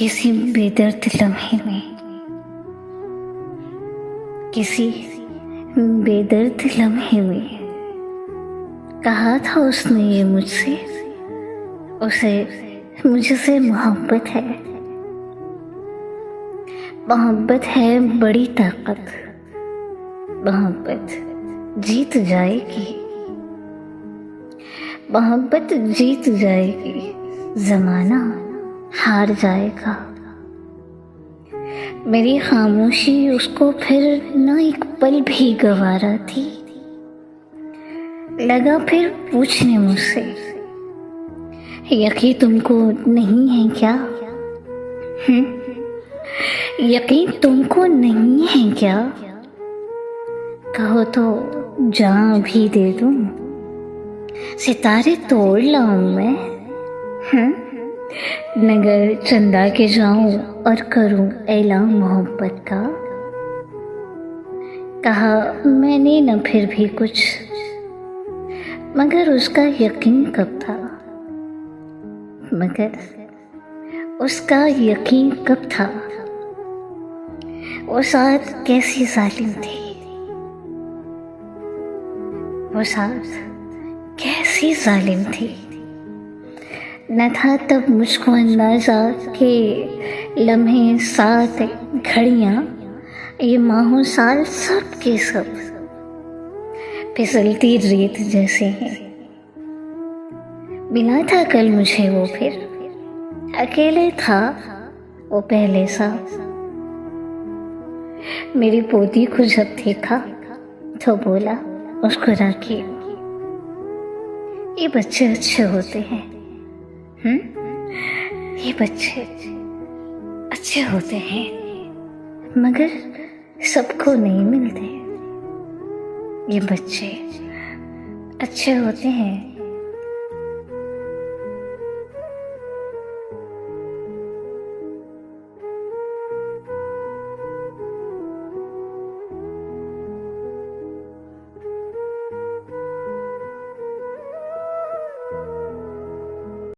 किसी बेदर्द लम्हे में, किसी बेदर्द लम्हे में कहा था उसने ये मुझसे, उसे मुझसे मोहब्बत है, मोहब्बत है बड़ी ताकत, मोहब्बत जीत जाएगी, मोहब्बत जीत जाएगी, जमाना हार जाएगा। मेरी खामोशी उसको फिर न एक पल भी गवारा थी। लगा फिर पूछने मुझसे, यकीन तुमको नहीं है क्या? यकीन तुमको नहीं है क्या? कहो तो जान भी दे दूं, सितारे तोड़ लाऊं मैं, नगर चंदा के जाऊं और करूं ऐलान मोहब्बत का। कहा मैंने न फिर भी कुछ, मगर उसका यकीन कब था, मगर उसका यकीन कब था। वो साथ कैसी जालिम थी, वो साथ कैसी जालिम थी। न था तब मुझको अंदाजा कि लम्हे साथ घड़ियाँ ये माहों साल सब के सब फिसलती रेत जैसे हैं। मिला था कल मुझे वो फिर, अकेले था वो पहले सा। मेरी पोती को जब देखा तो बोला मुस्कुरा के, ये बच्चे अच्छे होते हैं, ये बच्चे अच्छे होते हैं, मगर सबको नहीं मिलते। ये बच्चे अच्छे होते हैं